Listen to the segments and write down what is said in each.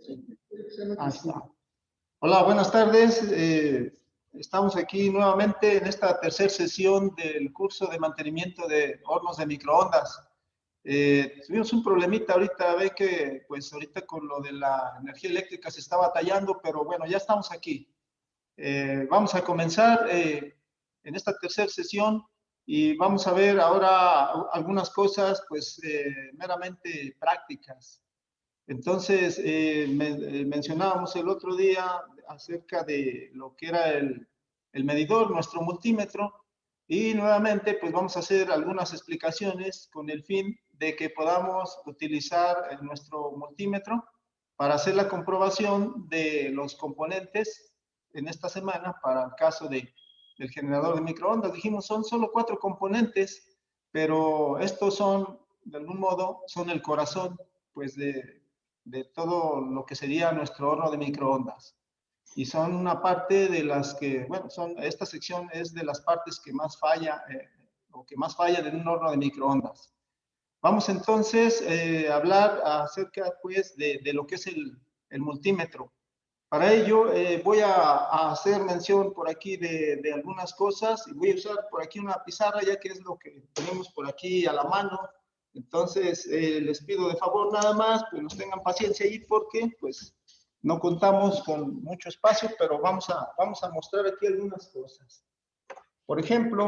Ahí está. Hola, buenas tardes. Estamos aquí nuevamente en esta tercera sesión del curso de mantenimiento de hornos de microondas. Tuvimos un problemita ahorita, ve que pues ahorita con lo de la energía eléctrica se está batallando, pero bueno, ya estamos aquí. Vamos a comenzar en esta tercera sesión y vamos a ver ahora algunas cosas pues meramente prácticas. Entonces, mencionábamos el otro día acerca de lo que era el medidor, nuestro multímetro, y nuevamente pues vamos a hacer algunas explicaciones con el fin de que podamos utilizar nuestro multímetro para hacer la comprobación de los componentes en esta semana para el caso del generador de microondas. Dijimos, son solo 4 componentes, pero estos son, de algún modo, son el corazón pues de todo lo que sería nuestro horno de microondas. Y son una parte de las que, bueno, esta sección es de las partes que más falla, o que más falla en un horno de microondas. Vamos entonces a hablar acerca, pues, de lo que es el multímetro. Para ello, voy a hacer mención por aquí de algunas cosas y voy a usar por aquí una pizarra, ya que es lo que tenemos por aquí a la mano. Entonces, les pido de favor nada más, pues nos tengan paciencia ahí porque, pues, no contamos con mucho espacio, pero vamos a mostrar aquí algunas cosas. Por ejemplo,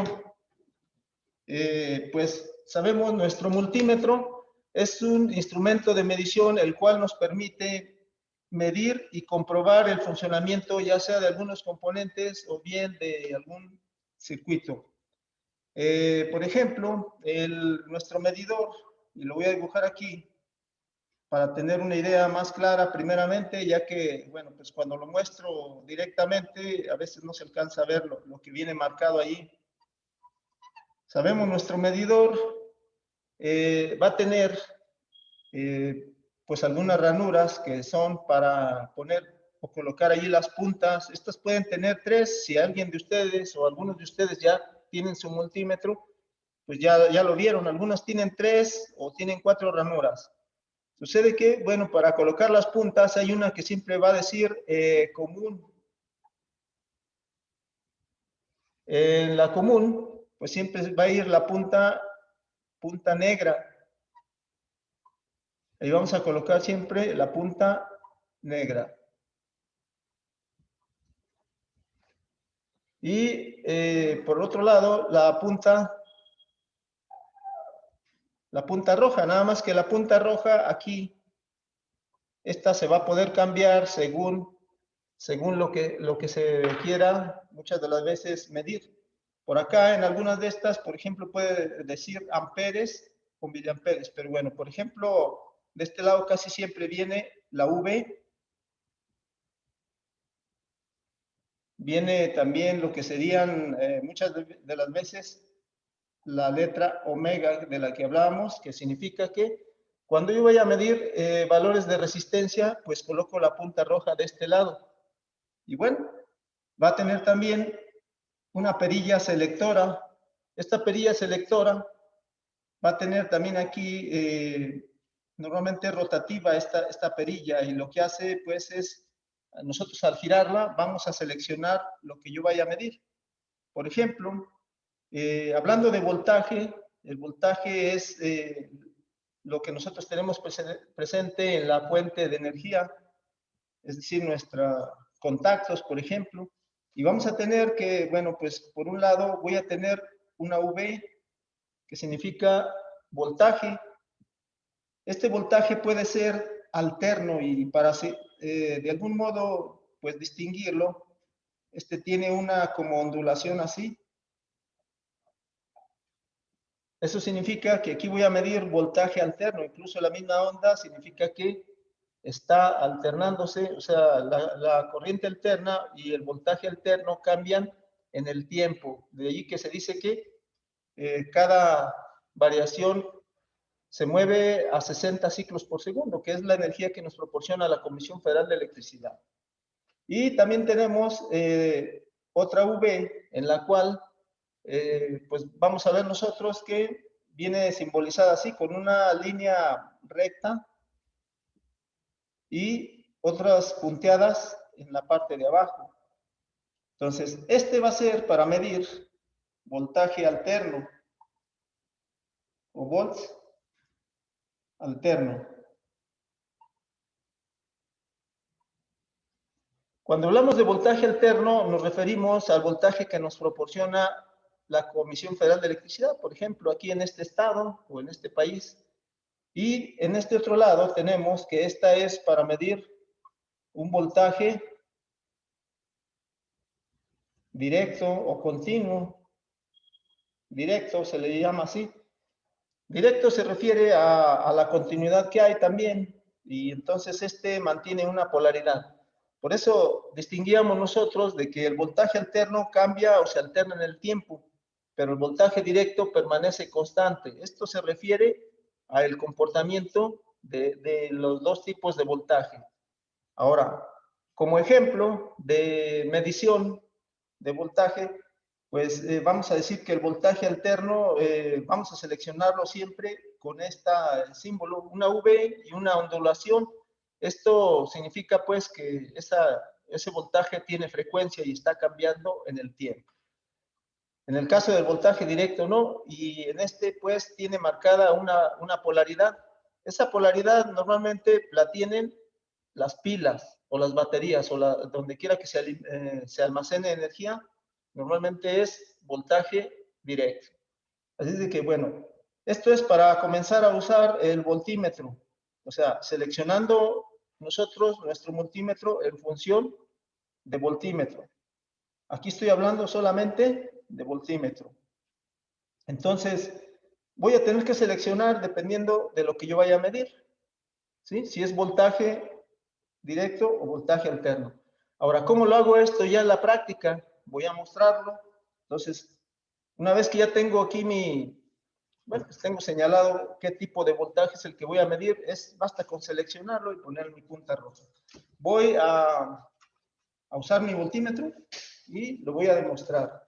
pues sabemos nuestro multímetro es un instrumento de medición el cual nos permite medir y comprobar el funcionamiento ya sea de algunos componentes o bien de algún circuito. Por ejemplo, nuestro medidor, y lo voy a dibujar aquí para tener una idea más clara primeramente, ya que, bueno, pues cuando lo muestro directamente a veces no se alcanza a ver lo que viene marcado ahí. Sabemos nuestro medidor va a tener pues algunas ranuras que son para poner o colocar allí las puntas. Estas pueden tener 3, si alguien de ustedes o algunos de ustedes ya tienen su multímetro, pues ya lo vieron, algunos tienen 3 o tienen 4 ranuras. Sucede que, bueno, para colocar las puntas hay una que siempre va a decir común. En la común, pues siempre va a ir la punta negra. Ahí vamos a colocar siempre la punta negra. Y por otro lado, la punta roja, nada más que la punta roja aquí, esta se va a poder cambiar según lo que se quiera muchas de las veces medir. Por acá en algunas de estas, por ejemplo, puede decir amperes o miliamperes, pero bueno, por ejemplo, de este lado casi siempre viene la V. Viene también lo que serían muchas de las veces la letra omega de la que hablábamos, que significa que cuando yo voy a medir valores de resistencia, pues coloco la punta roja de este lado. Y bueno, va a tener también una perilla selectora. Esta perilla selectora va a tener también aquí, normalmente rotativa esta perilla, y lo que hace pues es, nosotros al girarla vamos a seleccionar lo que yo vaya a medir. Por ejemplo, hablando de voltaje, el voltaje es lo que nosotros tenemos presente en la fuente de energía, es decir, nuestros contactos, por ejemplo, y vamos a tener que, bueno, pues por un lado voy a tener una V, que significa voltaje. Este voltaje puede ser alterno y para de algún modo, pues distinguirlo, tiene una como ondulación así. Eso significa que aquí voy a medir voltaje alterno, incluso la misma onda significa que está alternándose, o sea, la corriente alterna y el voltaje alterno cambian en el tiempo. De ahí que se dice que cada variación se mueve a 60 ciclos por segundo, que es la energía que nos proporciona la Comisión Federal de Electricidad. Y también tenemos otra V en la cual pues vamos a ver nosotros que viene simbolizada así con una línea recta y otras punteadas en la parte de abajo. Entonces, este va a ser para medir voltaje alterno o volts alterno. Cuando hablamos de voltaje alterno, nos referimos al voltaje que nos proporciona la Comisión Federal de Electricidad, por ejemplo, aquí en este estado o en este país. Y en este otro lado tenemos que esta es para medir un voltaje directo o continuo. Directo se le llama así. Directo se refiere a la continuidad que hay también, y entonces este mantiene una polaridad. Por eso distinguíamos nosotros de que el voltaje alterno cambia o se alterna en el tiempo, pero el voltaje directo permanece constante. Esto se refiere al comportamiento de los dos tipos de voltaje. Ahora, como ejemplo de medición de voltaje, pues vamos a decir que el voltaje alterno, vamos a seleccionarlo siempre con este símbolo, una V y una ondulación. Esto significa pues que ese voltaje tiene frecuencia y está cambiando en el tiempo. En el caso del voltaje directo no, y en este pues tiene marcada una polaridad. Esa polaridad normalmente la tienen las pilas o las baterías o donde quiera que se almacene energía, normalmente es voltaje directo. Así de que, bueno, esto es para comenzar a usar el voltímetro. O sea, seleccionando nosotros nuestro multímetro en función de voltímetro. Aquí estoy hablando solamente de voltímetro. Entonces, voy a tener que seleccionar dependiendo de lo que yo vaya a medir. ¿Sí? Si es voltaje directo o voltaje alterno. Ahora, ¿cómo lo hago esto ya en la práctica? Voy a mostrarlo. Entonces, una vez que ya tengo aquí bueno, pues tengo señalado qué tipo de voltaje es el que voy a medir, basta con seleccionarlo y poner mi punta roja. Voy a usar mi voltímetro y lo voy a demostrar.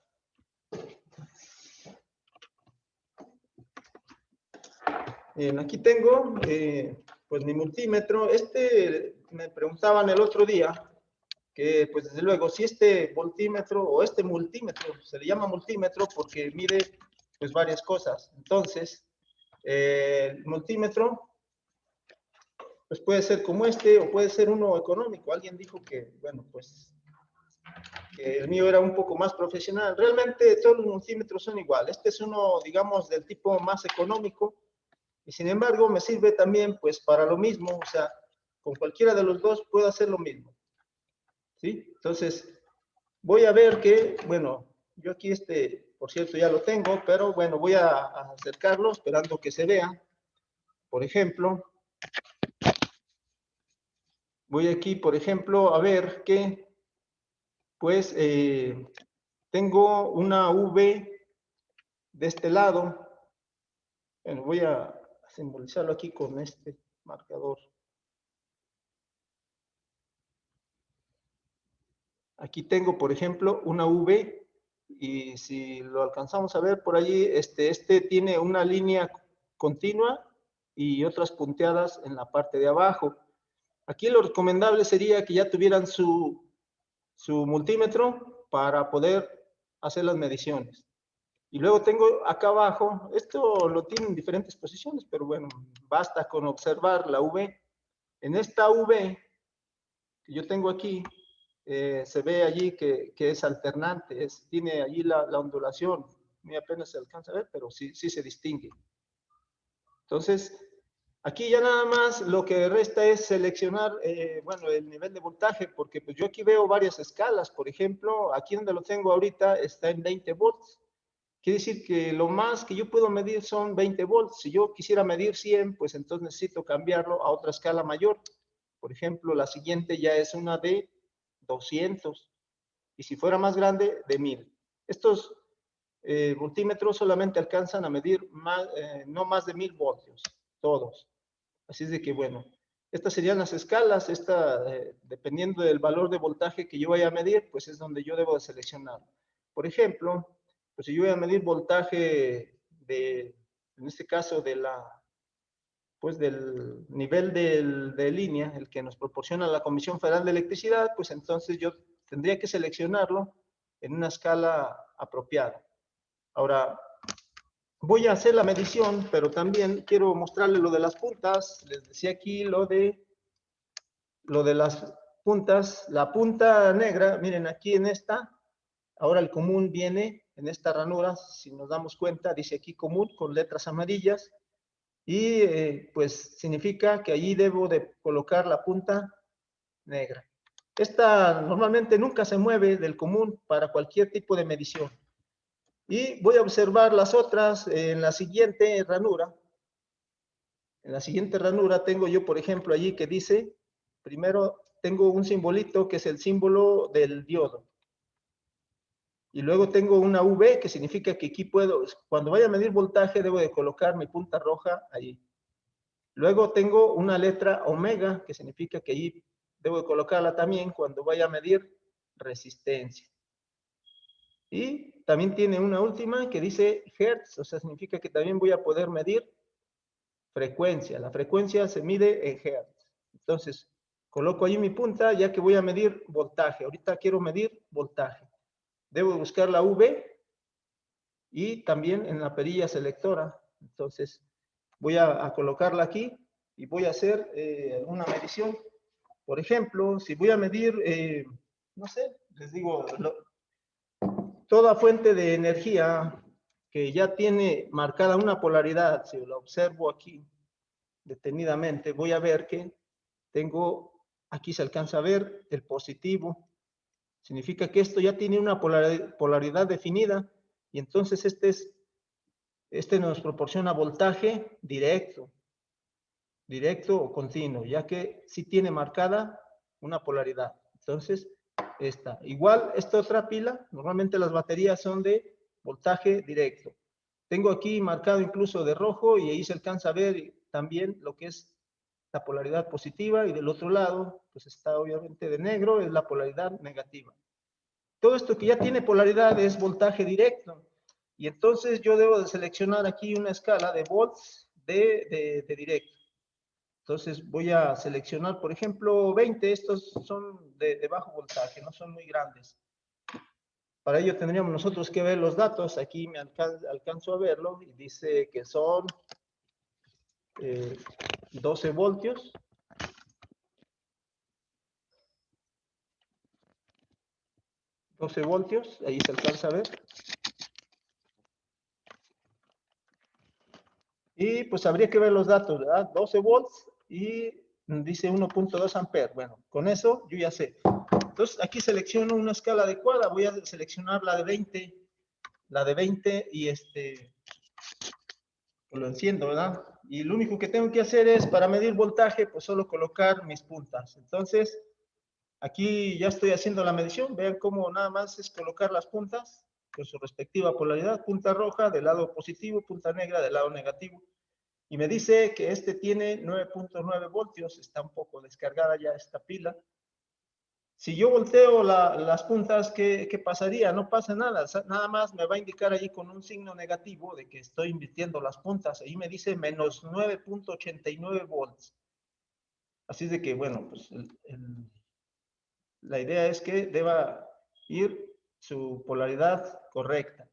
Bien, aquí tengo pues mi multímetro. Me preguntaban el otro día que pues desde luego si este voltímetro o este multímetro, se le llama multímetro porque mide pues varias cosas. Entonces, el multímetro pues puede ser como este o puede ser uno económico. Alguien dijo que, bueno, pues que el mío era un poco más profesional. Realmente todos los multímetros son iguales. Este es uno, digamos, del tipo más económico y sin embargo me sirve también pues para lo mismo. O sea, con cualquiera de los dos puedo hacer lo mismo. ¿Sí? Entonces, voy a ver que, bueno, yo aquí por cierto, ya lo tengo, pero bueno, voy a acercarlo esperando que se vea. Por ejemplo, voy aquí, por ejemplo, a ver que, pues, tengo una V de este lado. Bueno, voy a simbolizarlo aquí con este marcador. Aquí tengo, por ejemplo, una V y si lo alcanzamos a ver por allí, este tiene una línea continua y otras punteadas en la parte de abajo. Aquí lo recomendable sería que ya tuvieran su multímetro para poder hacer las mediciones. Y luego tengo acá abajo, esto lo tiene en diferentes posiciones, pero bueno, basta con observar la V. En esta V que yo tengo aquí, se ve allí que es alternante, tiene allí la ondulación, muy apenas se alcanza a ver, pero sí se distingue. Entonces, aquí ya nada más lo que resta es seleccionar, bueno, el nivel de voltaje, porque pues yo aquí veo varias escalas. Por ejemplo, aquí donde lo tengo ahorita está en 20 volts. Quiere decir que lo más que yo puedo medir son 20 volts. Si yo quisiera medir 100, pues entonces necesito cambiarlo a otra escala mayor. Por ejemplo, la siguiente ya es una de 200. Y si fuera más grande, de 1000. Estos multímetros solamente alcanzan a medir no más de 1000 voltios, todos. Así es de que, bueno, estas serían las escalas. Dependiendo del valor de voltaje que yo vaya a medir, pues es donde yo debo de seleccionar. Por ejemplo, pues si yo voy a medir voltaje en este caso de pues del nivel de línea, el que nos proporciona la Comisión Federal de Electricidad, pues entonces yo tendría que seleccionarlo en una escala apropiada. Ahora, voy a hacer la medición, pero también quiero mostrarles lo de las puntas. Les decía aquí lo de las puntas. La punta negra, miren aquí en esta, ahora el común viene en esta ranura, si nos damos cuenta, dice aquí común con letras amarillas, y pues significa que allí debo de colocar la punta negra. Esta normalmente nunca se mueve del común para cualquier tipo de medición. Y voy a observar las otras en la siguiente ranura. En la siguiente ranura tengo yo, por ejemplo, allí que dice, primero tengo un simbolito que es el símbolo del diodo. Y luego tengo una V que significa que aquí puedo, cuando vaya a medir voltaje, debo de colocar mi punta roja allí. Luego tengo una letra omega, que significa que ahí debo de colocarla también cuando vaya a medir resistencia. Y también tiene una última que dice hertz, o sea, significa que también voy a poder medir frecuencia. La frecuencia se mide en hertz. Entonces, coloco ahí mi punta ya que voy a medir voltaje. Ahorita quiero medir voltaje. Debo buscar la V y también en la perilla selectora. Entonces, voy a colocarla aquí y voy a hacer una medición. Por ejemplo, si voy a medir, no sé, les digo, toda fuente de energía que ya tiene marcada una polaridad, si la observo aquí detenidamente, voy a ver que tengo, aquí se alcanza a ver el positivo, significa que esto ya tiene una polaridad definida, y entonces este nos proporciona voltaje directo o continuo, ya que sí tiene marcada una polaridad. Entonces, igual esta otra pila, normalmente las baterías son de voltaje directo. Tengo aquí marcado incluso de rojo y ahí se alcanza a ver también lo que es la polaridad positiva, y del otro lado, pues está obviamente de negro, es la polaridad negativa. Todo esto que ya tiene polaridad es voltaje directo, y entonces yo debo de seleccionar aquí una escala de volts de directo. Entonces voy a seleccionar, por ejemplo, 20, estos son de bajo voltaje, no son muy grandes. Para ello tendríamos nosotros que ver los datos, aquí me alcanzo a verlo, y dice que son 12 voltios. 12 voltios, ahí se alcanza a ver. Y pues habría que ver los datos, ¿verdad? 12 volts y dice 1.2 amperes. Bueno, con eso yo ya sé. Entonces aquí selecciono una escala adecuada, voy a seleccionar la de 20 y pues lo enciendo, ¿verdad? Y lo único que tengo que hacer es, para medir voltaje, pues solo colocar mis puntas. Entonces, aquí ya estoy haciendo la medición, vean cómo nada más es colocar las puntas con su respectiva polaridad, punta roja del lado positivo, punta negra del lado negativo. Y me dice que este tiene 9.9 voltios, está un poco descargada ya esta pila. Si yo volteo las puntas, ¿qué pasaría? No pasa nada, nada más me va a indicar allí con un signo negativo de que estoy invirtiendo las puntas. Ahí me dice menos 9.89 volts. Así de que, bueno, pues la idea es que deba ir su polaridad correcta.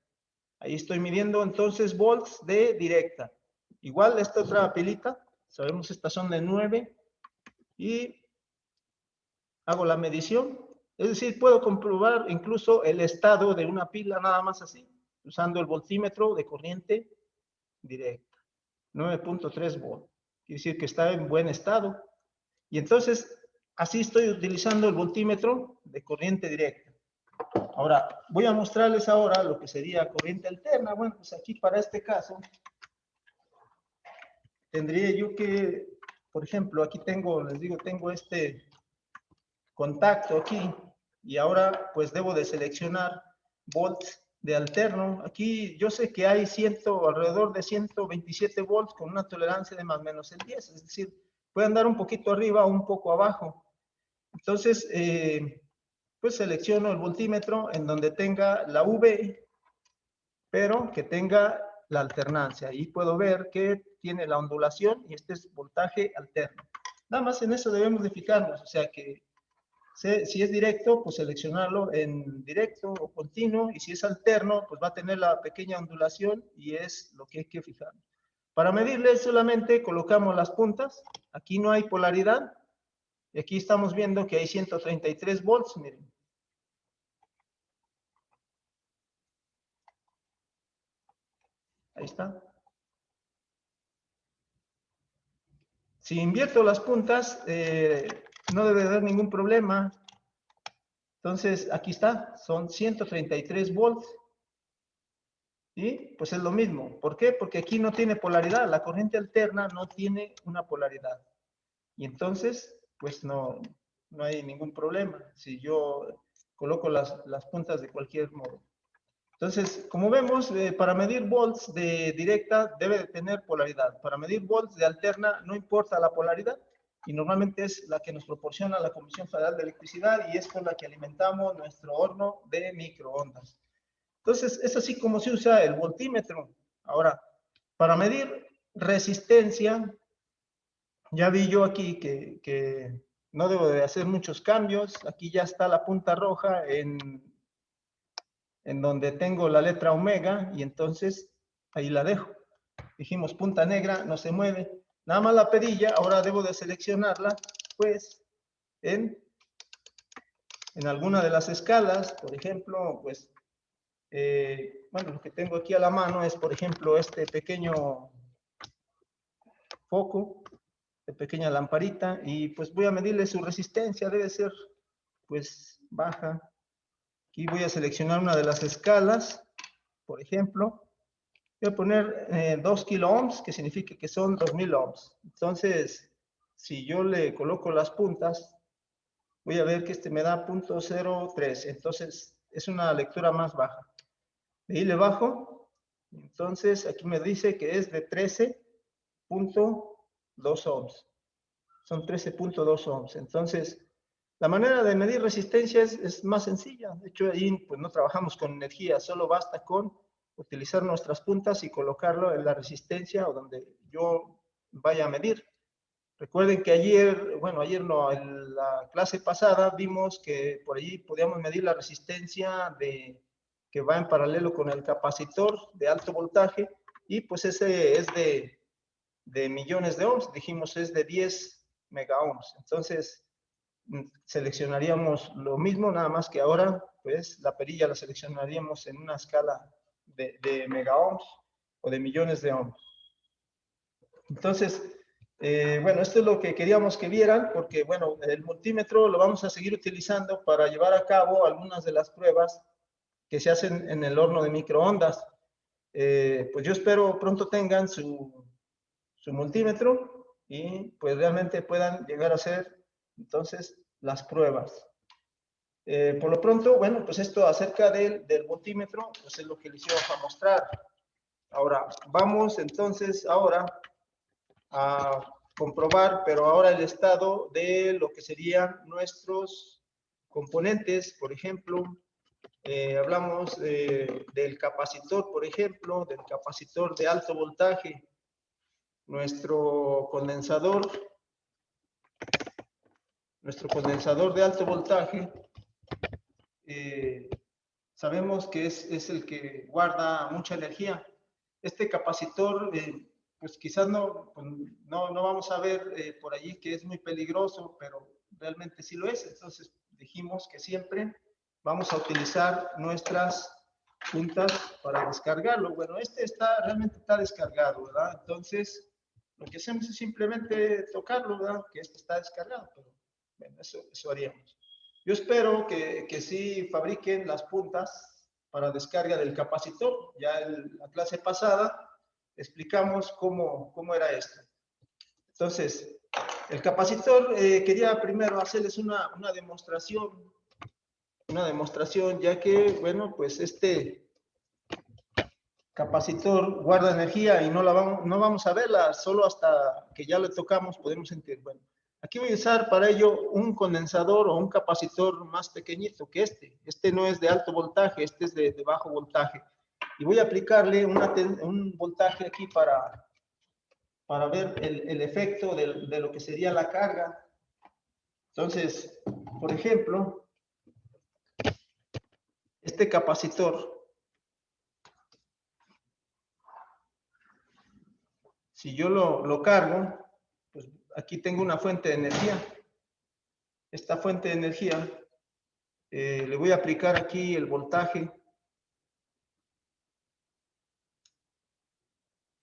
Ahí estoy midiendo entonces volts de directa. Igual esta otra pilita, sabemos estas son de 9, y hago la medición. Es decir, puedo comprobar incluso el estado de una pila nada más así, usando el voltímetro de corriente directa. 9.3 volts. Quiere decir que está en buen estado. Y entonces, así estoy utilizando el voltímetro de corriente directa. Ahora, voy a mostrarles ahora lo que sería corriente alterna. Bueno, pues aquí para este caso, tendría yo que, por ejemplo, aquí tengo, les digo, tengo este contacto aquí, y ahora pues debo de seleccionar volts de alterno. Aquí yo sé que hay alrededor de 127 volts con una tolerancia de más o menos el 10, es decir, puede andar un poquito arriba o un poco abajo. Entonces, pues selecciono el voltímetro en donde tenga la V, pero que tenga la alternancia. Ahí puedo ver que tiene la ondulación y este es voltaje alterno. Nada más en eso debemos de fijarnos, o sea que si es directo, pues seleccionarlo en directo o continuo, y si es alterno, pues va a tener la pequeña ondulación y es lo que hay que fijar. Para medirle solamente colocamos las puntas, aquí no hay polaridad, y aquí estamos viendo que hay 133 volts, miren. Ahí está. Si invierto las puntas, no debe haber ningún problema. Entonces, aquí está, son 133 volts. Y pues es lo mismo. ¿Por qué? Porque aquí no tiene polaridad. La corriente alterna no tiene una polaridad. Y entonces, pues no hay ningún problema si yo coloco las puntas de cualquier modo. Entonces, como vemos, para medir volts de directa debe de tener polaridad. Para medir volts de alterna no importa la polaridad y normalmente es la que nos proporciona la Comisión Federal de Electricidad y es con la que alimentamos nuestro horno de microondas. Entonces, es así como se usa el voltímetro. Ahora, para medir resistencia, ya vi yo aquí que no debo de hacer muchos cambios. Aquí ya está la punta roja en donde tengo la letra omega y entonces ahí la dejo. Dijimos punta negra, no se mueve. Nada más la perilla, ahora debo de seleccionarla, pues, en alguna de las escalas. Por ejemplo, pues, bueno, lo que tengo aquí a la mano es, por ejemplo, este pequeño foco, de pequeña lamparita, y pues voy a medirle su resistencia, debe ser, pues, baja. Aquí voy a seleccionar una de las escalas, por ejemplo. Voy a poner 2 kilo ohms, que significa que son 2000 ohms. Entonces, si yo le coloco las puntas, voy a ver que este me da 0.03. Entonces, es una lectura más baja. De ahí le bajo. Entonces, aquí me dice que es de 13.2 ohms. Son 13.2 ohms. Entonces, la manera de medir resistencia es más sencilla. De hecho, ahí pues, no trabajamos con energía, solo basta con utilizar nuestras puntas y colocarlo en la resistencia o donde yo vaya a medir. Recuerden que ayer no, en la clase pasada vimos que por allí podíamos medir la resistencia que va en paralelo con el capacitor de alto voltaje y pues ese es de millones de ohms, dijimos es de 10 mega ohms. Entonces, seleccionaríamos lo mismo, nada más que ahora, pues, la perilla la seleccionaríamos en una escala de mega ohms o de millones de ohms. Entonces, bueno, esto es lo que queríamos que vieran, porque, bueno, el multímetro lo vamos a seguir utilizando para llevar a cabo algunas de las pruebas que se hacen en el horno de microondas. Pues yo espero pronto tengan su multímetro y pues realmente puedan llegar a hacer entonces las pruebas. Por lo pronto, bueno, pues esto acerca del multímetro, pues es lo que les íbamos a mostrar. Ahora, vamos entonces ahora a comprobar, pero ahora el estado de lo que serían nuestros componentes. Por ejemplo, hablamos del capacitor, por ejemplo, del capacitor de alto voltaje, nuestro condensador de alto voltaje, sabemos que es el que guarda mucha energía. Este capacitor, pues quizás no vamos a ver por allí que es muy peligroso, pero realmente sí lo es. Entonces dijimos que siempre vamos a utilizar nuestras puntas para descargarlo. Bueno, realmente está descargado, ¿verdad? Entonces, lo que hacemos es simplemente tocarlo, ¿verdad? Que está descargado, pero bueno, eso haríamos. Yo espero que sí fabriquen las puntas para descarga del capacitor. Ya en la clase pasada explicamos cómo era esto. Entonces, el capacitor, quería primero hacerles una demostración, ya que, bueno, pues este capacitor guarda energía y no vamos a verla, solo hasta que ya le tocamos podemos sentir. Bueno, aquí voy a usar para ello un condensador o un capacitor más pequeñito que este. Este no es de alto voltaje, este es de bajo voltaje. Y voy a aplicarle un voltaje aquí para para ver el efecto de lo que sería la carga. Entonces, por ejemplo, este capacitor, si yo lo cargo, pues aquí tengo una fuente de energía. Esta fuente de energía, le voy a aplicar aquí el voltaje.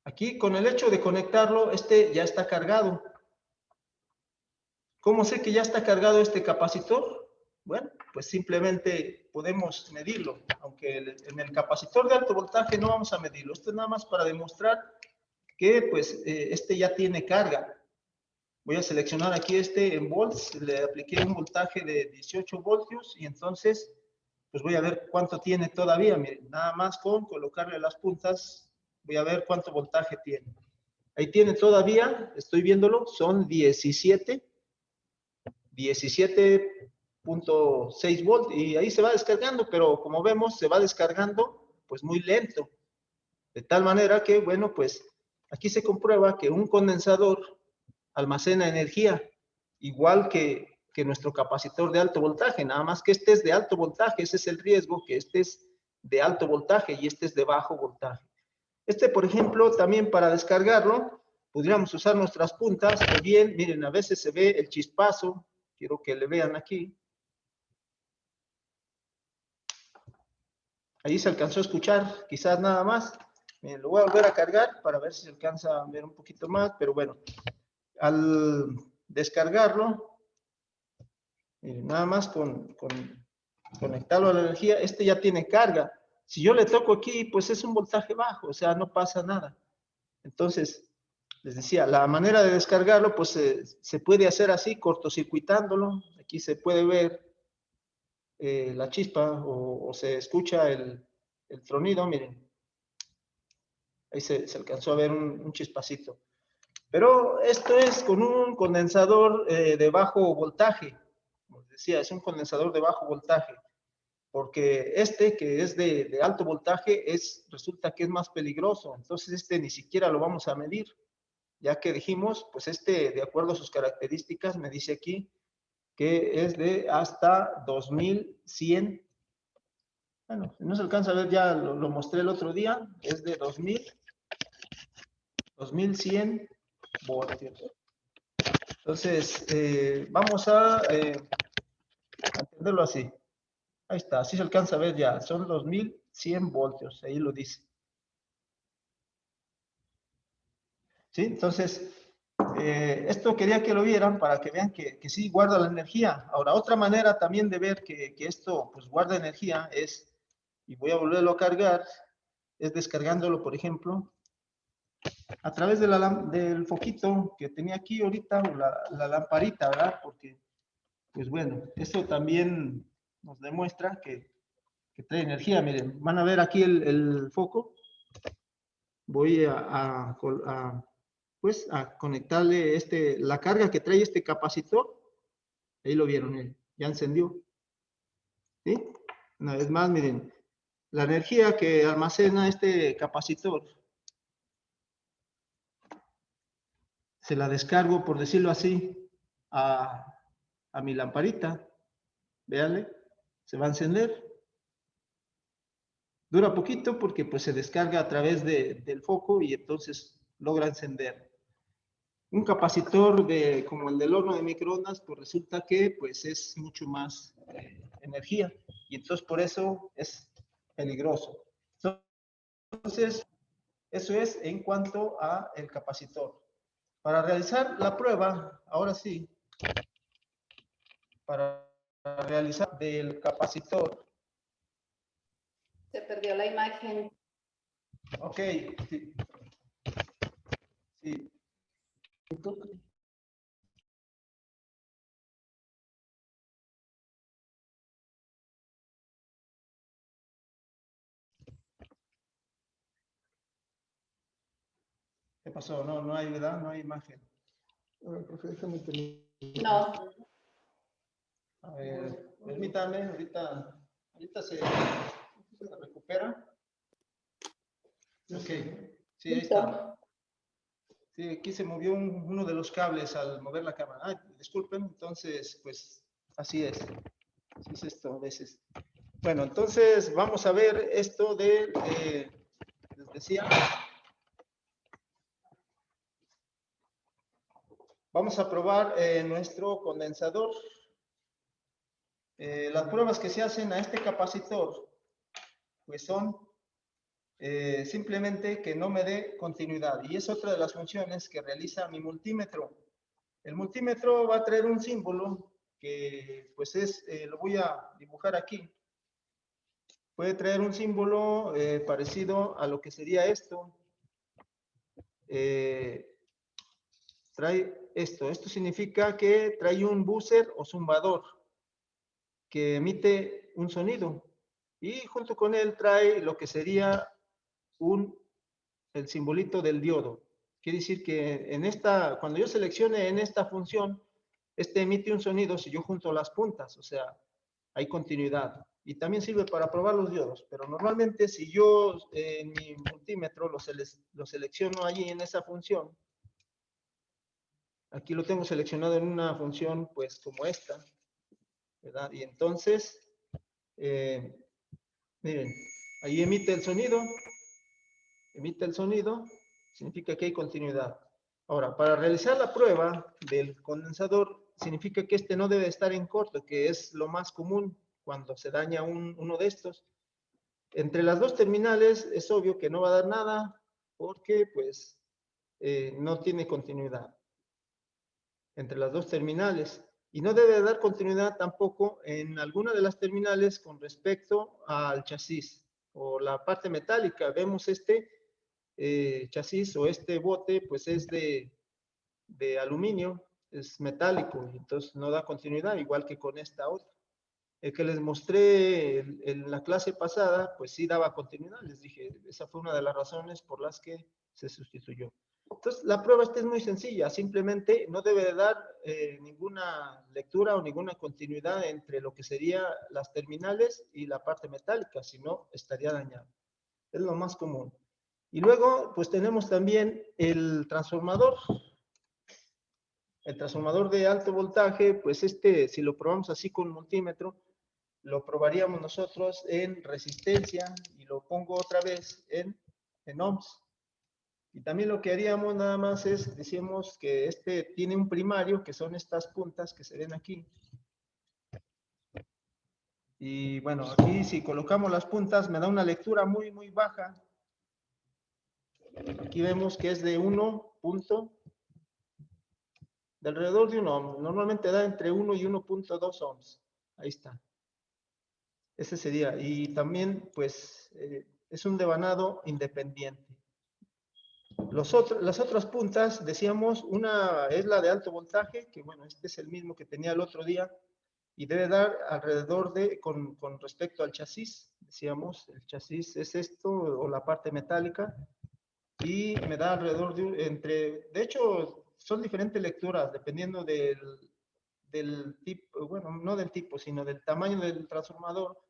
Aquí, con el hecho de conectarlo, este ya está cargado. ¿Cómo sé que ya está cargado este capacitor? Bueno, pues simplemente podemos medirlo, aunque en el capacitor de alto voltaje no vamos a medirlo. Esto es nada más para demostrar que pues este ya tiene carga. Voy a seleccionar aquí este en volts, le apliqué un voltaje de 18 voltios y entonces pues voy a ver cuánto tiene todavía. Miren, nada más con colocarle las puntas voy a ver cuánto voltaje tiene. Ahí tiene todavía, estoy viéndolo, son 17.6 volts y ahí se va descargando, pero como vemos se va descargando pues muy lento. De tal manera que, bueno, pues aquí se comprueba que un condensador almacena energía, igual que nuestro capacitor de alto voltaje, nada más que este es de alto voltaje, ese es el riesgo, que este es de alto voltaje y este es de bajo voltaje. Este, por ejemplo, también para descargarlo, podríamos usar nuestras puntas, o bien, miren, a veces se ve el chispazo, quiero que le vean aquí. Ahí se alcanzó a escuchar, quizás nada más. Miren, lo voy a volver a cargar para ver si se alcanza a ver un poquito más, pero bueno, al descargarlo, miren, nada más con conectarlo a la energía, este ya tiene carga. Si yo le toco aquí, pues es un voltaje bajo, o sea, no pasa nada. Entonces, les decía, la manera de descargarlo, pues se puede hacer así, cortocircuitándolo. Aquí se puede ver la chispa o se escucha el tronido, miren. Ahí se alcanzó a ver un chispacito. Pero esto es con un condensador de bajo voltaje. Como decía, es un condensador de bajo voltaje. Porque este, que es de alto voltaje, resulta que es más peligroso. Entonces, este ni siquiera lo vamos a medir. Ya que dijimos, pues este, de acuerdo a sus características, me dice aquí que es de hasta 2100. Bueno, si no se alcanza a ver, ya lo mostré el otro día, es de 2100 voltios. Entonces, vamos a entenderlo así. Ahí está, así se alcanza a ver ya, son 2100 voltios, ahí lo dice. ¿Sí? Entonces, esto quería que lo vieran para que vean que sí guarda la energía. Ahora, otra manera también de ver que esto pues guarda energía es, y voy a volverlo a cargar, es descargándolo, por ejemplo, a través de del foquito que tenía aquí ahorita, o la lamparita, ¿verdad? Porque, pues bueno, eso también nos demuestra que trae energía. Miren, van a ver aquí el foco. Voy pues a conectarle la carga que trae este capacitor. Ahí lo vieron, ya encendió. ¿Sí? Una vez más, miren, la energía que almacena este capacitor se la descargo, por decirlo así, a mi lamparita. Véanle, se va a encender. Dura poquito porque pues se descarga a través del foco y entonces logra encender. Un capacitor como el del horno de microondas, pues resulta que pues es mucho más energía y entonces por eso es peligroso. Entonces, eso es en cuanto a el capacitor. Para realizar la prueba, ahora sí, para realizar del capacitor. Se perdió la imagen. Ok, sí. Sí. ¿Qué pasó? No hay, ¿verdad? No hay imagen. No. A ver, permítame, ahorita se recupera. Ok, sí, ahí está. Sí, aquí se movió uno de los cables al mover la cámara. Ah, disculpen, entonces, pues, así es. Así es esto a veces. Bueno, entonces vamos a ver esto de, les decía, vamos a probar nuestro condensador. Las pruebas que se hacen a este capacitor, pues son simplemente que no me dé continuidad. Y es otra de las funciones que realiza mi multímetro. El multímetro va a traer un símbolo que pues es, lo voy a dibujar aquí. Puede traer un símbolo parecido a lo que sería esto. Trae esto. Esto significa que trae un buzzer o zumbador que emite un sonido. Y junto con él trae lo que sería el simbolito del diodo. Quiere decir que en esta, cuando yo seleccione en esta función, este emite un sonido si yo junto las puntas, o sea, hay continuidad. Y también sirve para probar los diodos, pero normalmente si yo en mi multímetro lo selecciono allí en esa función, aquí lo tengo seleccionado en una función pues como esta, ¿verdad? Y entonces, miren, ahí emite el sonido, significa que hay continuidad. Ahora, para realizar la prueba del condensador, significa que este no debe estar en corto, que es lo más común cuando se daña uno de estos. Entre las dos terminales es obvio que no va a dar nada porque pues no tiene continuidad entre las dos terminales. Y no debe dar continuidad tampoco en alguna de las terminales con respecto al chasis o la parte metálica. Vemos este chasis o este bote pues es de aluminio, es metálico, entonces no da continuidad, igual que con esta otra. El que les mostré en la clase pasada, pues sí daba continuidad, les dije, esa fue una de las razones por las que se sustituyó. Entonces, la prueba esta es muy sencilla, simplemente no debe de dar ninguna lectura o ninguna continuidad entre lo que serían las terminales y la parte metálica, si no, estaría dañado. Es lo más común. Y luego, pues tenemos también el transformador. El transformador de alto voltaje, pues este, si lo probamos así con un multímetro, lo probaríamos nosotros en resistencia y lo pongo otra vez en ohms. Y también lo que haríamos nada más es, decimos que este tiene un primario, que son estas puntas que se ven aquí. Y bueno, aquí si colocamos las puntas me da una lectura muy, muy baja. Aquí vemos que es de 1 punto, de alrededor de 1 ohm. Normalmente da entre 1 y 1.2 ohms. Ahí está. Ese sería. Y también, pues, es un devanado independiente. Las otras puntas, decíamos, una es la de alto voltaje, que bueno, este es el mismo que tenía el otro día, y debe dar alrededor de, con respecto al chasis, decíamos, el chasis es esto, o la parte metálica, y me da alrededor de hecho, son diferentes lecturas, dependiendo del tipo, bueno, no del tipo, sino del tamaño del transformador,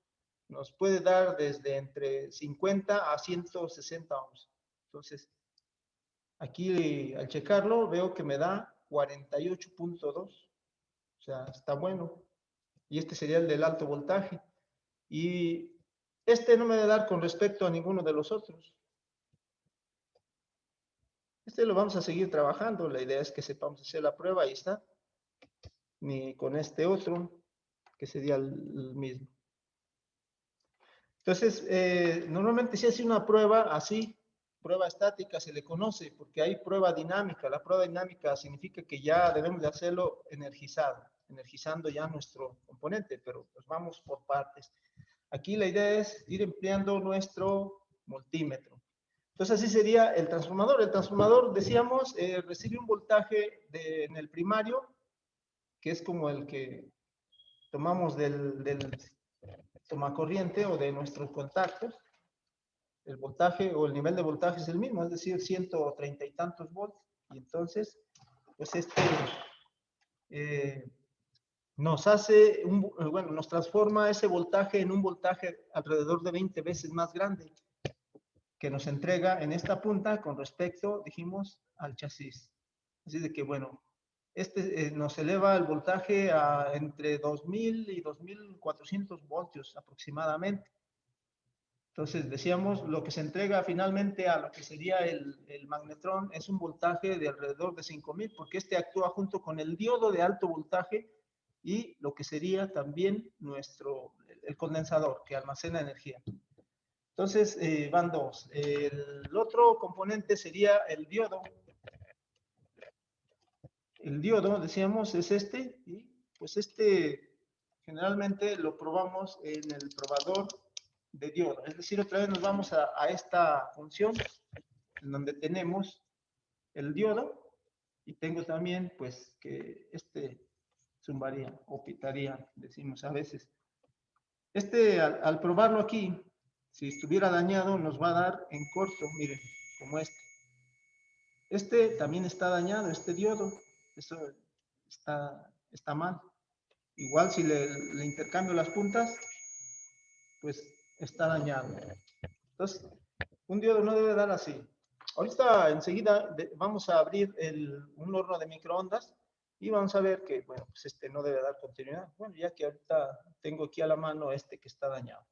nos puede dar desde entre 50 a 160 ohms. Entonces, aquí al checarlo veo que me da 48.2, o sea, está bueno. Y este sería el del alto voltaje. Y este no me va a dar con respecto a ninguno de los otros. Este lo vamos a seguir trabajando, la idea es que sepamos hacer la prueba, ahí está. Ni con este otro, que sería el mismo. Entonces, normalmente se hace una prueba así, prueba estática se le conoce, porque hay prueba dinámica. La prueba dinámica significa que ya debemos de hacerlo energizado, energizando ya nuestro componente, pero pues vamos por partes. Aquí la idea es ir empleando nuestro multímetro. Entonces así sería el transformador. El transformador, decíamos, recibe un voltaje en el primario, que es como el que tomamos del tomacorriente o de nuestros contactos. El voltaje o el nivel de voltaje es el mismo, es decir, 130 y tantos volts. Y entonces, pues nos hace, bueno, nos transforma ese voltaje en un voltaje alrededor de 20 veces más grande. que nos entrega en esta punta con respecto, dijimos, al chasis. Así de que, bueno, nos eleva el voltaje a entre 2000 y 2400 voltios aproximadamente. Entonces, decíamos, lo que se entrega finalmente a lo que sería el magnetrón es un voltaje de alrededor de 5000, porque este actúa junto con el diodo de alto voltaje y lo que sería también el condensador que almacena energía. Entonces, van dos. El otro componente sería el diodo. El diodo, decíamos, es este, y pues generalmente lo probamos en el probador de diodo. Es decir, otra vez nos vamos a esta función, en donde tenemos el diodo, y tengo también, pues, que zumbaría o pitaría, decimos a veces. Al probarlo aquí, si estuviera dañado, nos va a dar en corto, miren, como este. Este también está dañado, este diodo, eso está mal. Igual si le intercambio las puntas, pues está dañado. Entonces, un diodo no debe dar así. Ahorita enseguida vamos a abrir un horno de microondas y vamos a ver que, bueno, pues no debe dar continuidad. Bueno, ya que ahorita tengo aquí a la mano que está dañado.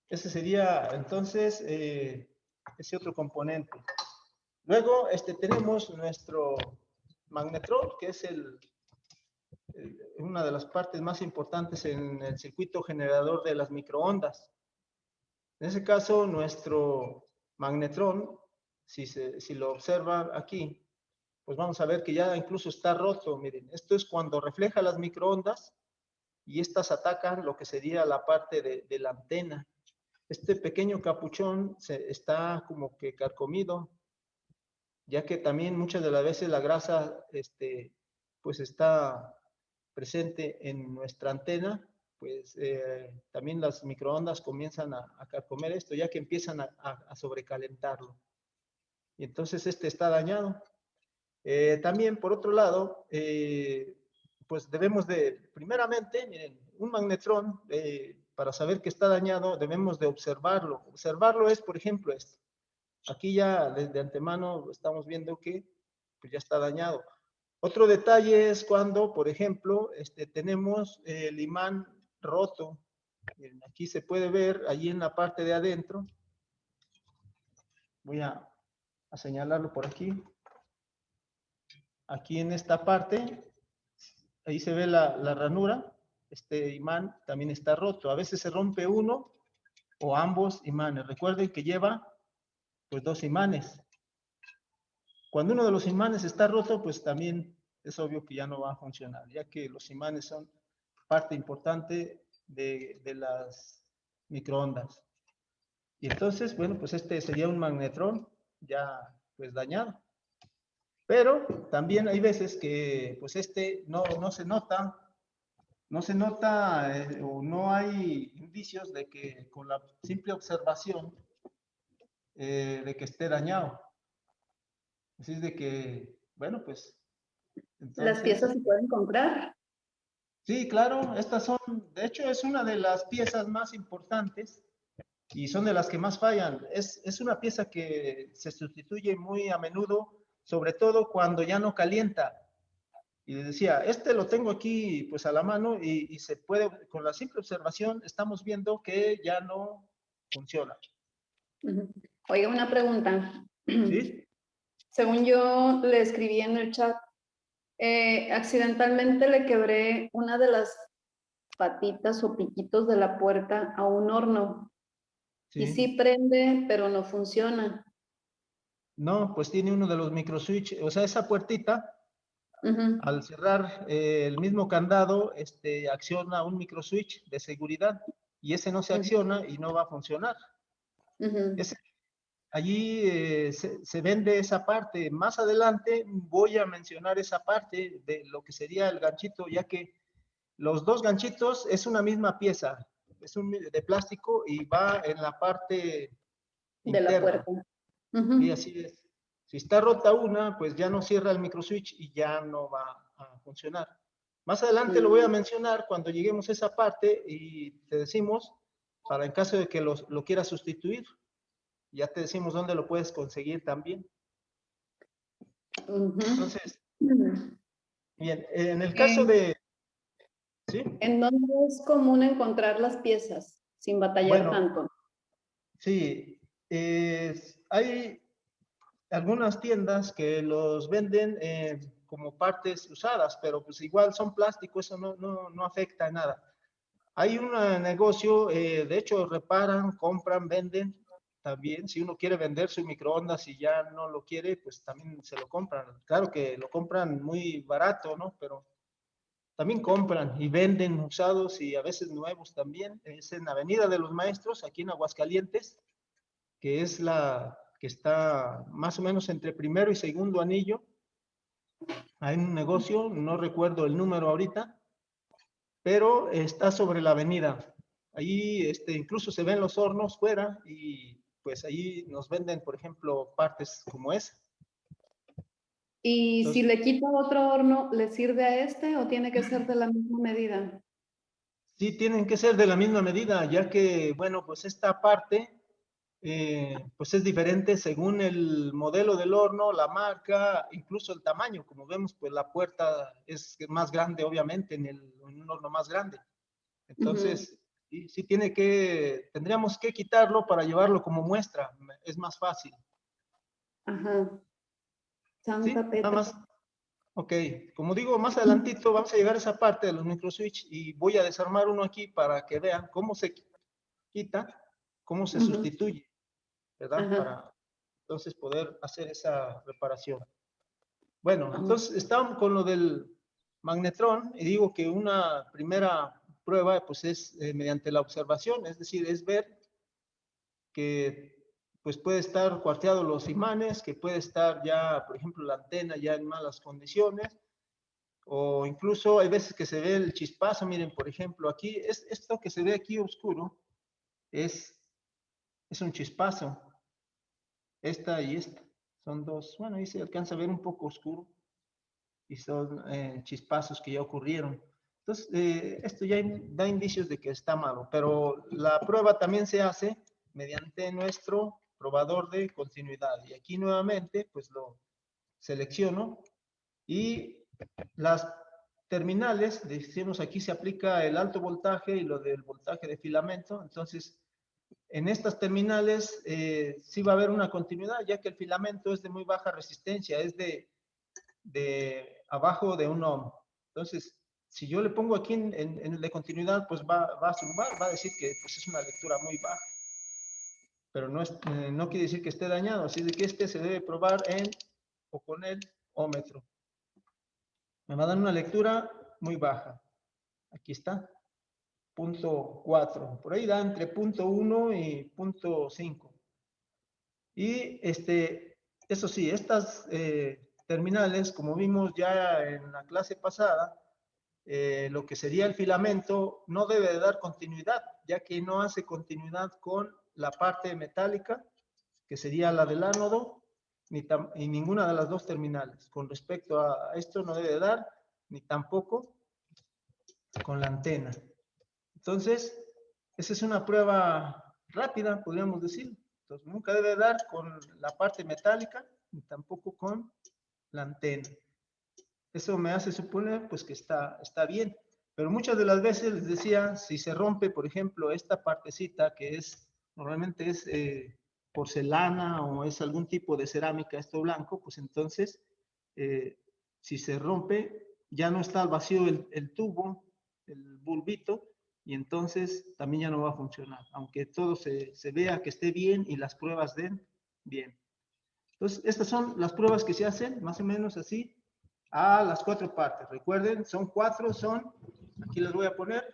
Ese sería entonces ese otro componente. Luego tenemos nuestro magnetrón, que es una de las partes más importantes en el circuito generador de las microondas. En ese caso, nuestro magnetrón, si lo observan aquí, pues vamos a ver que ya incluso está roto. Miren, esto es cuando refleja las microondas y estas atacan lo que sería la parte de la antena. Este pequeño capuchón está como que carcomido, ya que también muchas de las veces la grasa pues está presente en nuestra antena, pues también las microondas comienzan a carcomer esto, ya que empiezan a sobrecalentarlo. Y entonces está dañado. También, por otro lado, pues debemos primeramente, miren, un magnetrón, para saber que está dañado, debemos de observarlo. Observarlo es, por ejemplo, esto. Aquí ya de antemano estamos viendo que pues ya está dañado. Otro detalle es cuando, por ejemplo, tenemos el imán roto. Miren, aquí se puede ver, allí en la parte de adentro. Voy a señalarlo por aquí. Aquí en esta parte, ahí se ve la ranura. Este imán también está roto. A veces se rompe uno o ambos imanes. Recuerden que lleva pues 2 imanes. Cuando uno de los imanes está roto, pues también es obvio que ya no va a funcionar, ya que los imanes son parte importante de las microondas. Y entonces, bueno, pues sería un magnetrón ya pues dañado. Pero también hay veces que pues no se nota, o no hay indicios de que con la simple observación de que esté dañado. Así es de que, bueno, pues ¿Las entonces... piezas se pueden comprar? Sí, claro, estas son, de hecho es una de las piezas más importantes y son de las que más fallan. Es una pieza que se sustituye muy a menudo, sobre todo cuando ya no calienta. Y les decía, lo tengo aquí pues a la mano y se puede, con la simple observación, estamos viendo que ya no funciona. Oiga, una pregunta. ¿Sí? Según yo le escribí en el chat, accidentalmente le quebré una de las patitas o piquitos de la puerta a un horno. Y sí Sí. prende, pero no funciona. No, pues tiene uno de los microswitch, o sea, esa puertita, al cerrar el mismo candado, acciona un microswitch de seguridad y ese no se acciona y no va a funcionar. Allí se vende esa parte. Más adelante voy a mencionar esa parte de lo que sería el ganchito, ya que los dos ganchitos es una misma pieza, es de plástico y va en la parte de la interna. puerta. Y así es. Si está rota una, pues ya no cierra el microswitch y ya no va a funcionar. Más adelante lo voy a mencionar cuando lleguemos a esa parte y te decimos, para en caso de que lo quieras sustituir. Ya te decimos dónde lo puedes conseguir también. Ujú. Entonces, bien, en el caso Eh, de... ¿Sí? ¿En dónde es común encontrar las piezas sin batallar Bueno, tanto? sí, hay algunas tiendas que los venden como partes usadas, pero pues igual son plástico, eso no afecta en nada. Hay un negocio, de hecho reparan, compran, venden también. Si uno quiere vender su microondas y ya no lo quiere, pues también se lo compran. Claro que lo compran muy barato, ¿no? Pero también compran y venden usados y a veces nuevos también. Es en Avenida de los Maestros, aquí en Aguascalientes, que es la que está más o menos entre primero y segundo anillo. Hay un negocio, no recuerdo el número ahorita, pero está sobre la avenida. Ahí incluso se ven los hornos fuera y pues ahí nos venden, por ejemplo, partes como esa. Y si Entonces, le quito otro horno, ¿le sirve a este o tiene que ser de la misma medida? sí tienen que ser de la misma medida, ya que, bueno, pues esta parte, pues es diferente según el modelo del horno, la marca, incluso el tamaño. Como vemos, pues la puerta es más grande, obviamente, en un horno más grande. Ujú. Entonces, sí tendríamos que quitarlo para llevarlo como muestra, es más fácil. Ajá. Sí, Santa nada Petra. más. Ok, como digo, más adelantito vamos a llegar a esa parte de los microswitch y voy a desarmar uno aquí para que vean cómo se quita, cómo se Ujú. sustituye, ¿verdad? Ajá. Para entonces poder hacer esa reparación. Bueno, Ah, entonces estamos con lo del magnetrón y digo que una primera prueba pues es mediante la observación, es decir, es ver que pues puede estar cuarteado los imanes, que puede estar ya, por ejemplo, la antena ya en malas condiciones, o incluso hay veces que se ve el chispazo, miren, por ejemplo, aquí, esto que se ve aquí oscuro, es, es un chispazo, esta y esta, son dos, bueno, ahí se alcanza a ver un poco oscuro, y son chispazos que ya ocurrieron. Entonces, esto ya da indicios de que está malo, pero la prueba también se hace mediante nuestro probador de continuidad. Y aquí nuevamente, pues lo selecciono y las terminales, decimos aquí se aplica el alto voltaje y lo del voltaje de filamento, entonces en estas terminales sí va a haber una continuidad, ya que el filamento es de muy baja resistencia, es de abajo de un ohm. Entonces, si yo le pongo aquí en el de continuidad, pues va a sumar, va a decir que pues, es una lectura muy baja, pero no quiere decir que esté dañado, así de que este se debe probar o con el ómetro. Me va a dar una lectura muy baja. Aquí está, punto 4. Por ahí da entre punto 1 y punto 5. Y eso sí, estas terminales, como vimos ya en la clase pasada, lo que sería el filamento no debe de dar continuidad, ya que no hace continuidad con la parte metálica, que sería la del ánodo, y ninguna de las dos terminales. Con respecto a esto no debe de dar, ni tampoco con la antena. Entonces, esa es una prueba rápida, podríamos decir. Entonces, nunca debe dar con la parte metálica, ni tampoco con la antena. Eso me hace suponer pues que está bien. Pero muchas de las veces les decía, si se rompe, por ejemplo, esta partecita que normalmente es porcelana o es algún tipo de cerámica, esto blanco, pues entonces, si se rompe, ya no está al vacío el tubo, el bulbito, y entonces también ya no va a funcionar, aunque todo se vea que esté bien y las pruebas den bien. Entonces, estas son las pruebas que se hacen, más o menos así, a las 4 partes. Recuerden, son 4, aquí les voy a poner,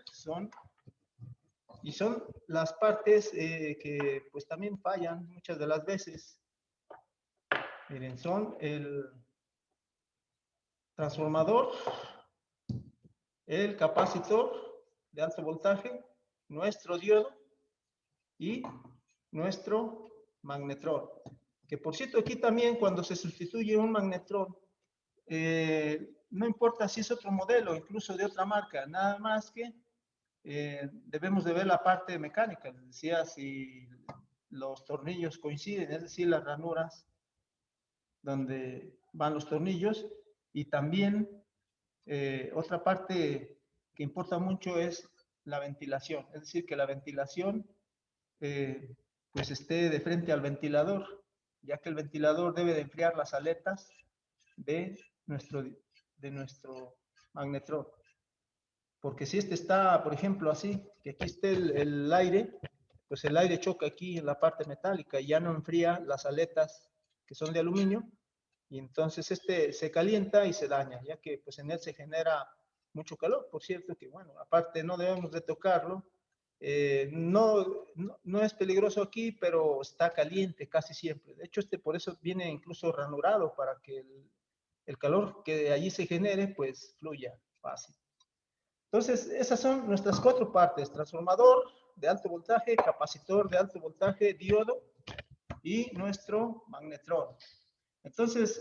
y son las partes que pues también fallan muchas de las veces. Miren, son el transformador, el capacitor de alto voltaje, nuestro diodo y nuestro magnetrón. Que por cierto, aquí también cuando se sustituye un magnetrón, no importa si es otro modelo, incluso de otra marca, nada más que debemos de ver la parte mecánica. Les decía, si los tornillos coinciden, es decir, las ranuras donde van los tornillos. Y también otra parte que importa mucho es la ventilación, es decir, que la ventilación pues esté de frente al ventilador, ya que el ventilador debe de enfriar las aletas de nuestro magnetrón. Porque si este está, por ejemplo, así, que aquí esté el aire, pues el aire choca aquí en la parte metálica y ya no enfría las aletas que son de aluminio, y entonces este se calienta y se daña, ya que pues en él se genera mucho calor. Por cierto que, bueno, aparte no debemos de tocarlo, no es peligroso aquí, pero está caliente casi siempre. De hecho, este por eso viene incluso ranurado, para que el calor que allí se genere, pues fluya fácil. Entonces, esas son nuestras 4 partes: transformador de alto voltaje, capacitor de alto voltaje, diodo y nuestro magnetrón. Entonces,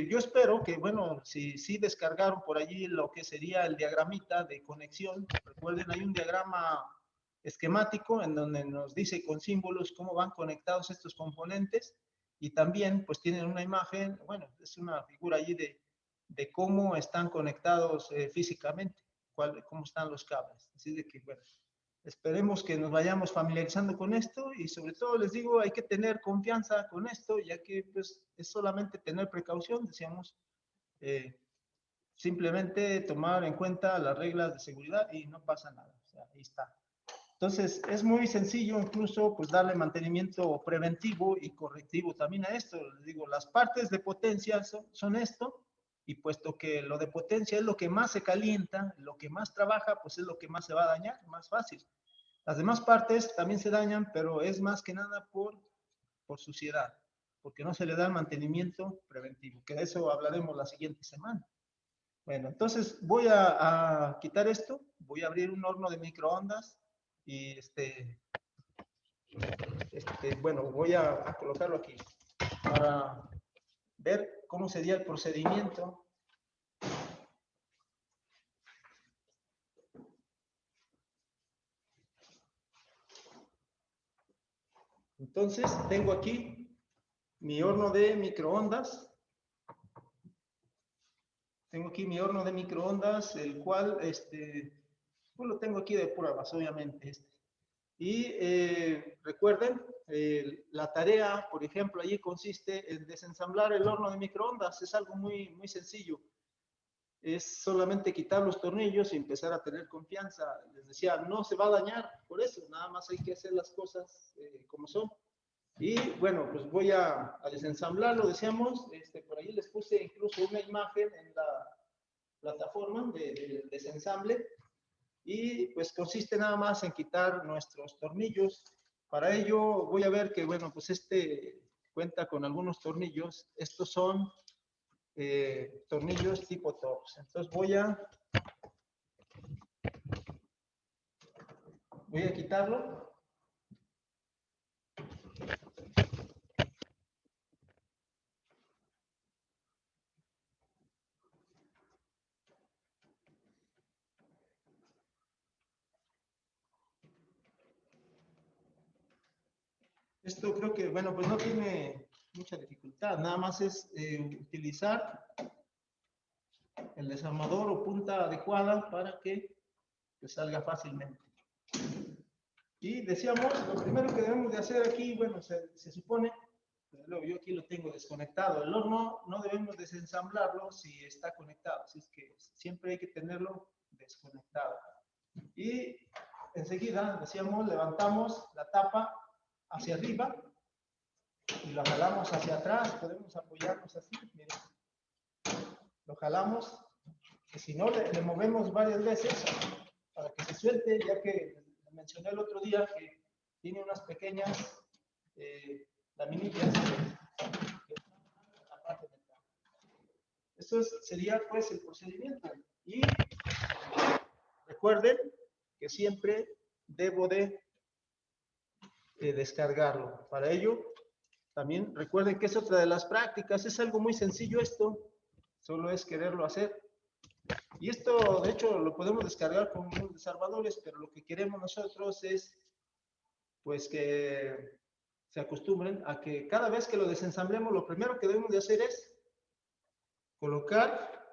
yo espero que, bueno, si descargaron por allí lo que sería el diagramita de conexión. Recuerden, hay un diagrama esquemático en donde nos dice con símbolos cómo van conectados estos componentes, y también pues tienen una imagen, bueno, es una figura allí de cómo están conectados físicamente, cómo están los cables. Así de que, bueno, esperemos que nos vayamos familiarizando con esto, y sobre todo les digo, hay que tener confianza con esto, ya que pues es solamente tener precaución, decíamos, simplemente tomar en cuenta las reglas de seguridad y no pasa nada. O sea, ahí está. Entonces, es muy sencillo incluso pues darle mantenimiento preventivo y correctivo también a esto. Les digo, las partes de potencia son esto, y puesto que lo de potencia es lo que más se calienta, lo que más trabaja, pues es lo que más se va a dañar, más fácil. Las demás partes también se dañan, pero es más que nada por suciedad, porque no se le da el mantenimiento preventivo, que de eso hablaremos la siguiente semana. Bueno, entonces voy a quitar esto, voy a abrir un horno de microondas, y bueno, voy a colocarlo aquí para ver cómo sería el procedimiento. Entonces, tengo aquí mi horno de microondas. Tengo aquí mi horno de microondas, el cual, pues lo tengo aquí de pruebas, obviamente. Y recuerden, la tarea, por ejemplo, allí consiste en desensamblar el horno de microondas. Es algo muy, muy sencillo. Es solamente quitar los tornillos y empezar a tener confianza. Les decía, no se va a dañar por eso, nada más hay que hacer las cosas como son. Y bueno, pues voy a desensamblarlo, decíamos. Por ahí les puse incluso una imagen en la plataforma de desensamble, y pues consiste nada más en quitar nuestros tornillos. Para ello voy a ver que, bueno, pues cuenta con algunos tornillos. Estos son tornillos tipo Torx. Entonces voy a quitarlo. Esto creo que, bueno, pues no tiene mucha dificultad, nada más es utilizar el desarmador o punta adecuada para que pues, salga fácilmente. Y decíamos, lo primero que debemos de hacer aquí, bueno, se supone, luego yo aquí lo tengo desconectado. El horno no debemos desensamblarlo si está conectado, así es que siempre hay que tenerlo desconectado. Y enseguida, decíamos, levantamos la tapa hacia arriba y lo jalamos hacia atrás. Podemos apoyarnos así, miren. Lo jalamos, y si no, le movemos varias veces para que se suelte, ya que mencioné el otro día que tiene unas pequeñas laminillas en la parte mental. Eso sería pues el procedimiento. Y recuerden que siempre debo de descargarlo. Para ello, también recuerden que es otra de las prácticas. Es algo muy sencillo esto, solo es quererlo hacer. Y esto, de hecho, lo podemos descargar con unos desarmadores, pero lo que queremos nosotros es, pues, que se acostumbren a que cada vez que lo desensamblemos, lo primero que debemos de hacer es colocar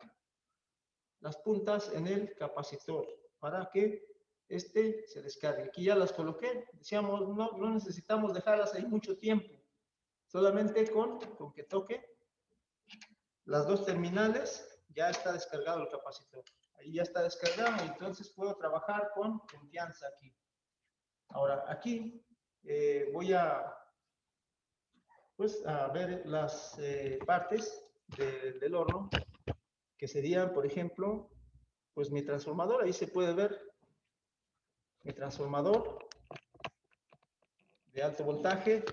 las puntas en el capacitor para que este se descargue. Aquí ya las coloqué. Decíamos, no necesitamos dejarlas ahí mucho tiempo. Solamente con que toque las dos terminales, ya está descargado el capacitor. Ahí ya está descargado, entonces puedo trabajar con confianza aquí. Ahora, aquí voy pues, a ver las partes del horno, que serían, por ejemplo, pues mi transformador. Ahí se puede ver mi transformador de alto voltaje.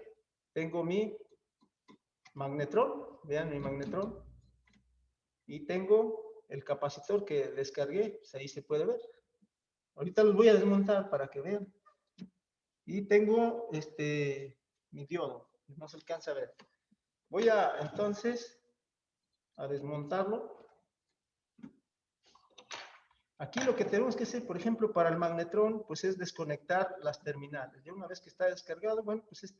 Tengo mi magnetrón, vean mi magnetrón. Y tengo el capacitor que descargué, pues ahí se puede ver. Ahorita los voy a desmontar para que vean. Y tengo mi diodo, no se alcanza a ver. Voy a entonces a desmontarlo. Aquí lo que tenemos que hacer, por ejemplo, para el magnetrón, pues es desconectar las terminales. Ya una vez que está descargado, bueno, pues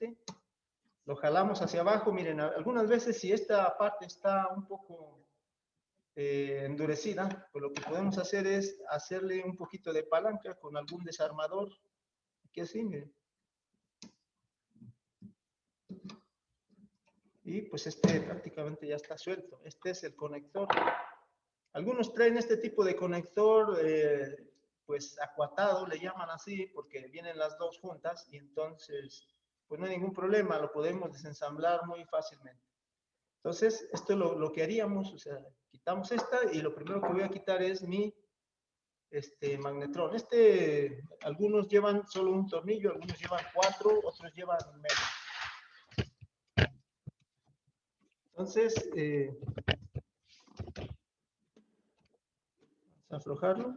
lo jalamos hacia abajo. Miren, algunas veces si esta parte está un poco endurecida, pues lo que podemos hacer es hacerle un poquito de palanca con algún desarmador. Aquí así, miren. Y pues prácticamente ya está suelto. Este es el conector. Algunos traen este tipo de conector, pues acuatado, le llaman así, porque vienen las dos juntas y entonces, pues no hay ningún problema, lo podemos desensamblar muy fácilmente. Entonces, esto es lo que haríamos, o sea, quitamos esta y lo primero que voy a quitar es mi magnetrón. Algunos llevan solo un tornillo, algunos llevan 4, otros llevan medio. Entonces, vamos a aflojarlo.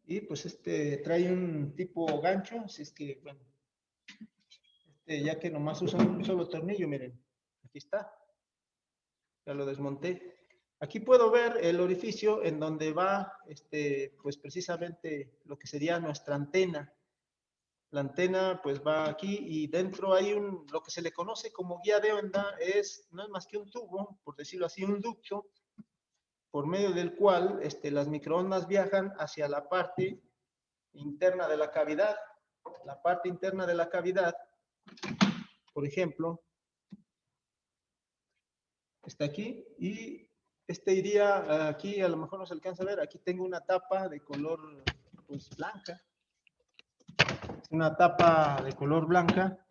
Y pues trae un tipo gancho, así es que, bueno, ya que nomás usa un solo tornillo, miren, aquí está, ya lo desmonté. Aquí puedo ver el orificio en donde va, pues precisamente lo que sería nuestra antena. La antena pues va aquí y dentro hay lo que se le conoce como guía de onda, no es más que un tubo, por decirlo así, un ducto, por medio del cual las microondas viajan hacia la parte interna de la cavidad. La parte interna de la cavidad, por ejemplo, está aquí y iría aquí, a lo mejor no se alcanza a ver, aquí tengo una tapa de color pues blanca, una tapa de color blanca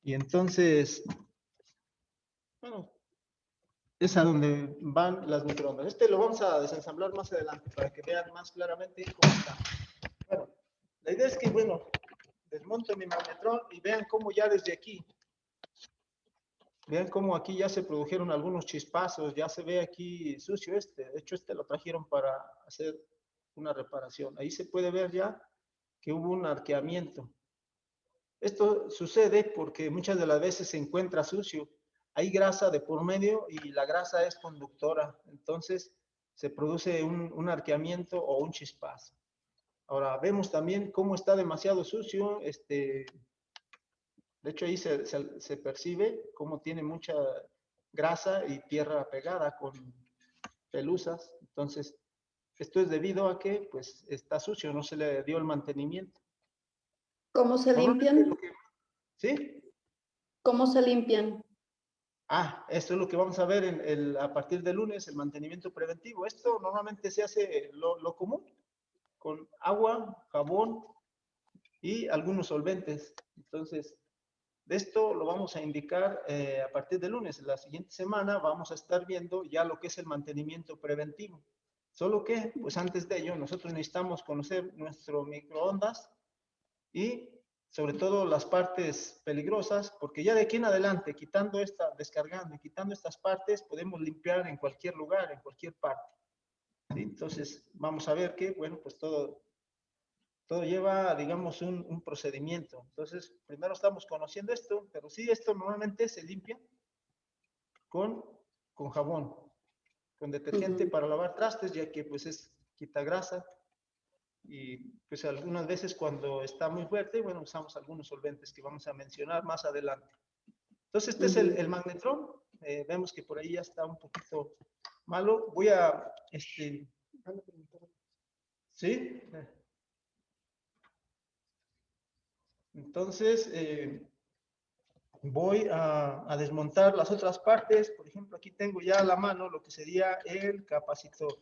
y entonces, bueno, es a donde van las microondas. Lo vamos a desensamblar más adelante para que vean más claramente cómo está. Bueno, la idea es que, bueno, desmonto mi magnetrón y vean cómo ya desde aquí, vean cómo aquí ya se produjeron algunos chispazos, ya se ve aquí sucio de hecho lo trajeron para hacer una reparación. Ahí se puede ver ya que hubo un arqueamiento. Esto sucede porque muchas de las veces se encuentra sucio. Hay grasa de por medio y la grasa es conductora. Entonces se produce un arqueamiento o un chispazo. Ahora vemos también cómo está demasiado sucio. De hecho ahí se percibe cómo tiene mucha grasa y tierra pegada con pelusas. Entonces esto es debido a que pues está sucio, no se le dio el mantenimiento. ¿Cómo se limpian? ¿Sí? ¿Cómo se limpian? Esto es lo que vamos a ver a partir del lunes, el mantenimiento preventivo. Esto normalmente se hace lo común, con agua, jabón y algunos solventes. Entonces, de esto lo vamos a indicar a partir del lunes. La siguiente semana vamos a estar viendo ya lo que es el mantenimiento preventivo. Solo que, pues antes de ello, nosotros necesitamos conocer nuestro microondas y sobre todo las partes peligrosas, porque ya de aquí en adelante, descargando y quitando estas partes, podemos limpiar en cualquier lugar, en cualquier parte. ¿Sí? Entonces, vamos a ver que, bueno, pues todo lleva, digamos, un procedimiento. Entonces, primero estamos conociendo esto, pero sí, esto normalmente se limpia con jabón, con detergente para lavar trastes, ya que pues quita grasa. Y pues algunas veces cuando está muy fuerte, bueno, usamos algunos solventes que vamos a mencionar más adelante. Entonces este es el magnetrón. Vemos que por ahí ya está un poquito malo. Voy a, ¿sí? Entonces, voy a desmontar las otras partes. Por ejemplo, aquí tengo ya a la mano lo que sería el capacitor.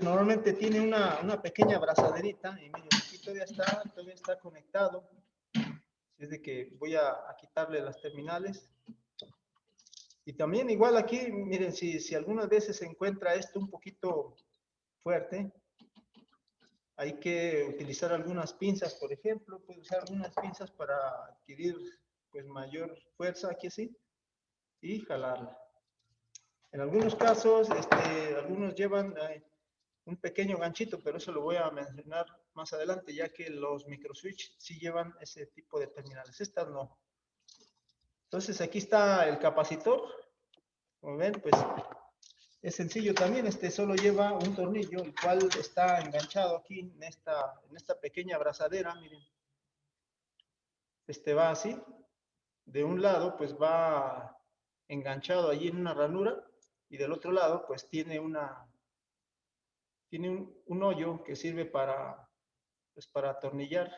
Normalmente tiene una pequeña abrazaderita y miren, aquí todavía está conectado. Así es de que voy a quitarle las terminales. Y también igual aquí, miren, si algunas veces se encuentra esto un poquito fuerte, hay que utilizar algunas pinzas, por ejemplo, puede usar algunas pinzas para adquirir pues mayor fuerza aquí así y jalarla. En algunos casos, algunos llevan un pequeño ganchito, pero eso lo voy a mencionar más adelante, ya que los microswitch sí llevan ese tipo de terminales, estas no. Entonces aquí está el capacitor, como ven, pues es sencillo también, solo lleva un tornillo, el cual está enganchado aquí en esta pequeña abrazadera, miren. Va así, de un lado pues va enganchado allí en una ranura, y del otro lado pues tiene un hoyo que sirve para atornillar.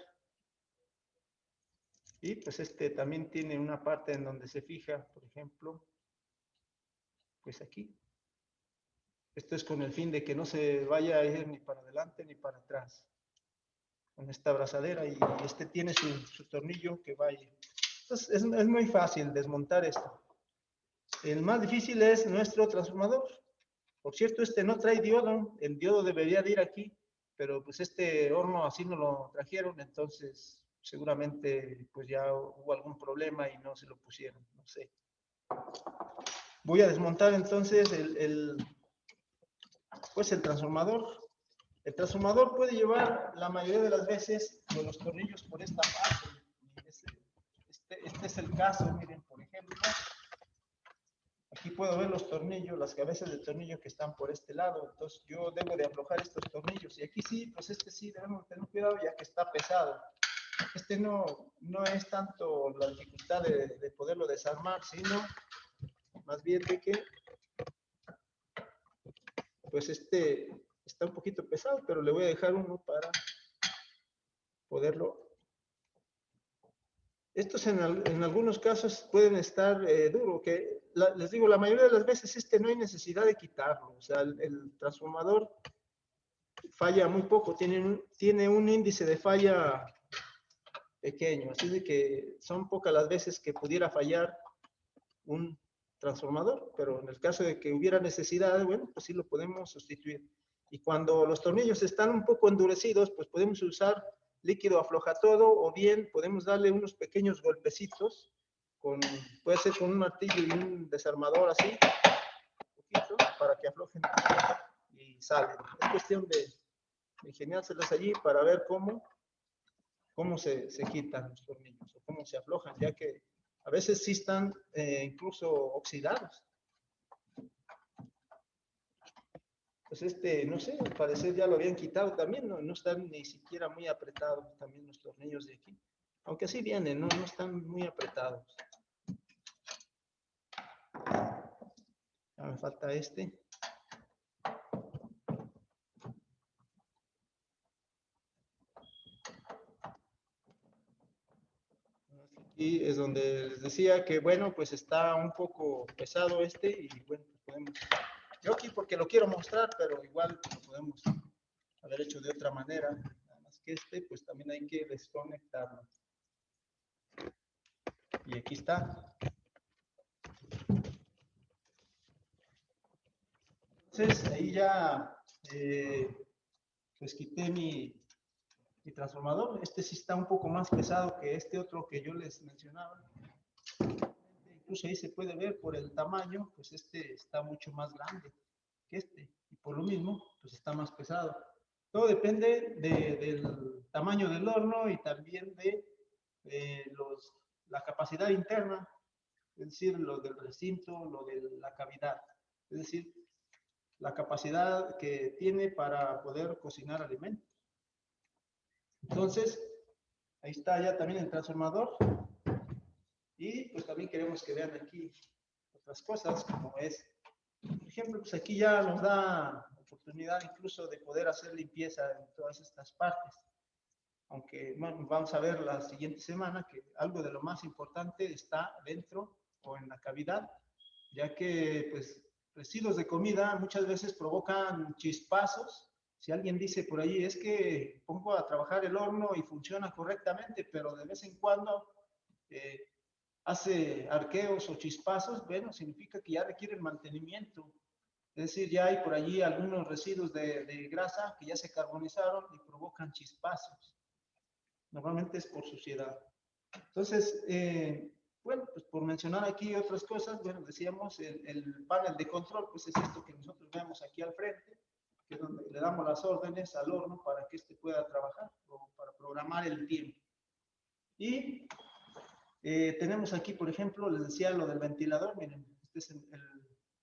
Y pues también tiene una parte en donde se fija, por ejemplo, pues aquí. Esto es con el fin de que no se vaya a ir ni para adelante ni para atrás. Con esta abrazadera, y tiene su tornillo que va ahí. Entonces es muy fácil desmontar esto. El más difícil es nuestro transformador. Por cierto, no trae diodo. El diodo debería de ir aquí, pero pues horno así no lo trajeron, entonces seguramente pues ya hubo algún problema y no se lo pusieron, no sé. Voy a desmontar entonces pues el transformador. El transformador puede llevar la mayoría de las veces con los tornillos por esta parte. Este es el caso, miren, por ejemplo. Aquí puedo ver los tornillos, las cabezas de tornillo que están por este lado. Entonces yo debo de aflojar estos tornillos. Y aquí sí, pues sí debemos tener cuidado, ya que está pesado. No es tanto la dificultad de poderlo desarmar, sino más bien de que pues está un poquito pesado, pero le voy a dejar uno para poderlo. Estos en algunos casos pueden estar duros, que les digo, la mayoría de las veces no hay necesidad de quitarlo. O sea, el transformador falla muy poco, tiene un índice de falla pequeño, así de que son pocas las veces que pudiera fallar un transformador, pero en el caso de que hubiera necesidad, bueno, pues sí lo podemos sustituir. Y cuando los tornillos están un poco endurecidos, pues podemos usar líquido aflojatodo, o bien podemos darle unos pequeños golpecitos, puede ser con un martillo y un desarmador así, un poquito, para que aflojen y salen. Es cuestión de ingeniárselas allí para ver cómo se quitan los tornillos o cómo se aflojan, ya que a veces sí están incluso oxidados. Pues no sé, al parecer ya lo habían quitado también, no están ni siquiera muy apretados también los tornillos de aquí. Aunque sí vienen, no están muy apretados. Ya me falta Y es donde les decía que, bueno, pues está un poco pesado y bueno, pues podemos... Yo aquí porque lo quiero mostrar, pero igual lo podemos haber hecho de otra manera. Nada más que pues también hay que desconectarlo. Y aquí está. Entonces, ahí ya, pues quité mi transformador. Sí está un poco más pesado que otro que yo les mencionaba. Incluso ahí se puede ver por el tamaño, pues está mucho más grande que y por lo mismo, pues está más pesado. Todo depende del tamaño del horno y también de la capacidad interna, es decir, lo del recinto, lo de la cavidad, es decir, la capacidad que tiene para poder cocinar alimentos. Entonces, ahí está ya también el transformador. Y pues también queremos que vean aquí otras cosas, como es, por ejemplo, pues aquí ya nos da oportunidad incluso de poder hacer limpieza en todas estas partes. Aunque bueno, vamos a ver la siguiente semana que algo de lo más importante está dentro o en la cavidad, ya que pues residuos de comida muchas veces provocan chispazos. Si alguien dice por allí, es que pongo a trabajar el horno y funciona correctamente, pero de vez en cuando hace arqueos o chispazos, bueno, significa que ya requieren mantenimiento. Es decir, ya hay por allí algunos residuos de grasa que ya se carbonizaron y provocan chispazos. Normalmente es por suciedad. Entonces, bueno, pues por mencionar aquí otras cosas, bueno, decíamos el panel de control, pues es esto que nosotros vemos aquí al frente, que es donde le damos las órdenes al horno para que éste pueda trabajar o para programar el tiempo. Y tenemos aquí, por ejemplo, les decía lo del ventilador, miren, este es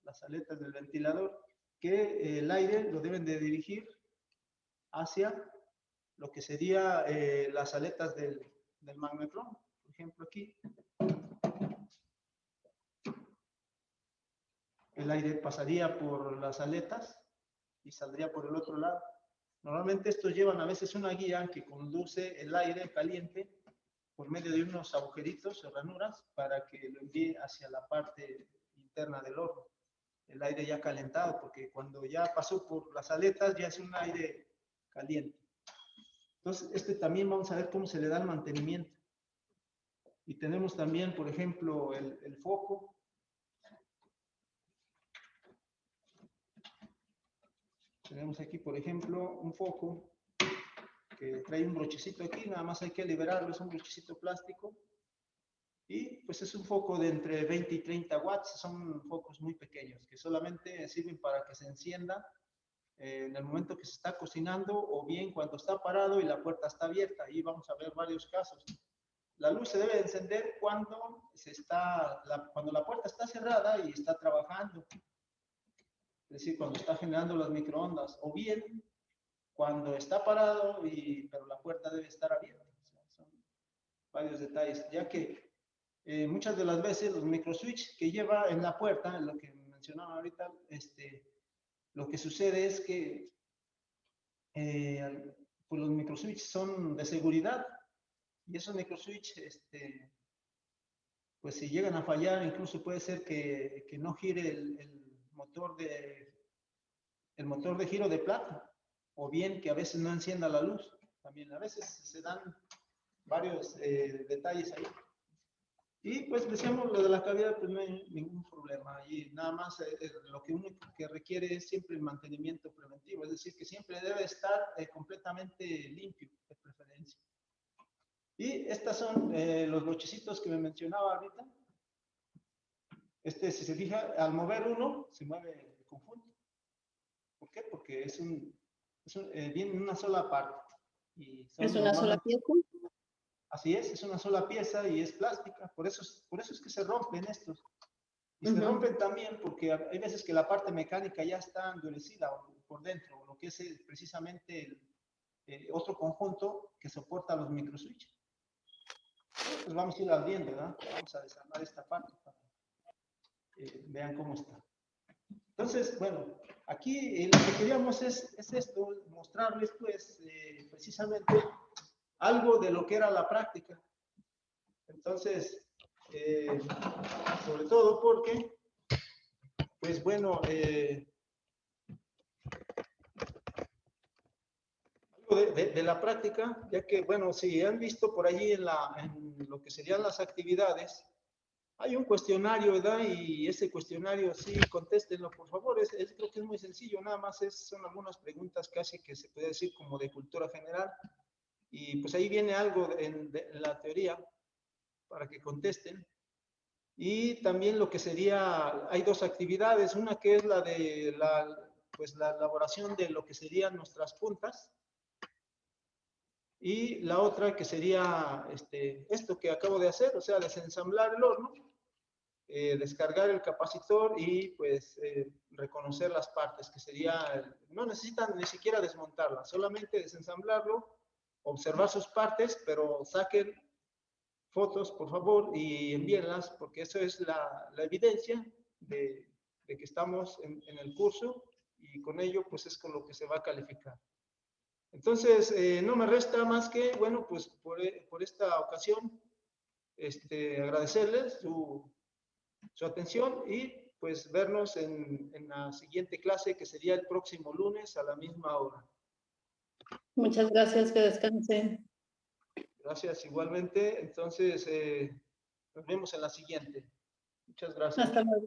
las aletas del ventilador, que el aire lo deben de dirigir hacia lo que sería las aletas del magnetron, por ejemplo aquí. El aire pasaría por las aletas y saldría por el otro lado. Normalmente estos llevan a veces una guía que conduce el aire caliente por medio de unos agujeritos o ranuras para que lo envíe hacia la parte interna del horno. El aire ya calentado, porque cuando ya pasó por las aletas ya es un aire caliente. Entonces, este también vamos a ver cómo se le da el mantenimiento. Y tenemos también, por ejemplo, el foco. Tenemos aquí, por ejemplo, un foco que trae un brochecito aquí, nada más hay que liberarlo, es un brochecito plástico. Y pues es un foco de entre 20 y 30 watts, son focos muy pequeños que solamente sirven para que se encienda en el momento que se está cocinando o bien cuando está parado y la puerta está abierta. Ahí vamos a ver varios casos. La luz se debe encender cuando, cuando la puerta está cerrada y está trabajando, es decir, cuando está generando las microondas, o bien cuando está parado pero la puerta debe estar abierta. O sea, son varios detalles, ya que muchas de las veces los microswitch que lleva en la puerta, en lo que mencionaba ahorita, lo que sucede es que pues los microswitch son de seguridad y esos microswitch, pues si llegan a fallar, incluso puede ser que no gire el motor de giro de plata, o bien que a veces no encienda la luz. También a veces se dan varios detalles ahí. Y pues decíamos lo de la cavidad, pues no hay ningún problema. Y nada más lo que único que requiere es siempre el mantenimiento preventivo, es decir, que siempre debe estar completamente limpio, de preferencia. Y estos son los brochecitos que me mencionaba ahorita. Si se fija, al mover uno, se mueve el conjunto. ¿Por qué? Porque viene en una sola parte. Y ¿Es una sola pieza? Así es una sola pieza y es plástica. Por eso es que se rompen estos. Y se rompen también porque hay veces que la parte mecánica ya está endurecida por dentro, lo que es precisamente el otro conjunto que soporta los microswitches. Pues vamos a ir abriendo, ¿verdad? Vamos a desarmar esta parte para que vean cómo está. Entonces, bueno, aquí lo que queríamos es esto, mostrarles pues precisamente algo de lo que era la práctica. Entonces, sobre todo porque, pues bueno, algo de la práctica, ya que, bueno, si han visto por allí en lo que serían las actividades, hay un cuestionario, ¿verdad? Y ese cuestionario, sí, contéstenlo, por favor. Creo que es muy sencillo, nada más son algunas preguntas casi que se puede decir como de cultura general. Y pues ahí viene algo de la teoría para que contesten. Y también lo que sería, hay dos actividades, una que es la de la elaboración de lo que serían nuestras puntas, Y la otra que sería esto que acabo de hacer, o sea, desensamblar el horno, descargar el capacitor y pues reconocer las partes, que sería, no necesitan ni siquiera desmontarlas, solamente desensamblarlo, observar sus partes, pero saquen fotos, por favor, y envíenlas, porque eso es la evidencia de que estamos en el curso y con ello pues es con lo que se va a calificar. Entonces, no me resta más que, bueno, pues por esta ocasión, agradecerles su atención y pues vernos en la siguiente clase, que sería el próximo lunes a la misma hora. Muchas gracias, que descansen. Gracias igualmente. Entonces, nos vemos en la siguiente. Muchas gracias. Hasta luego.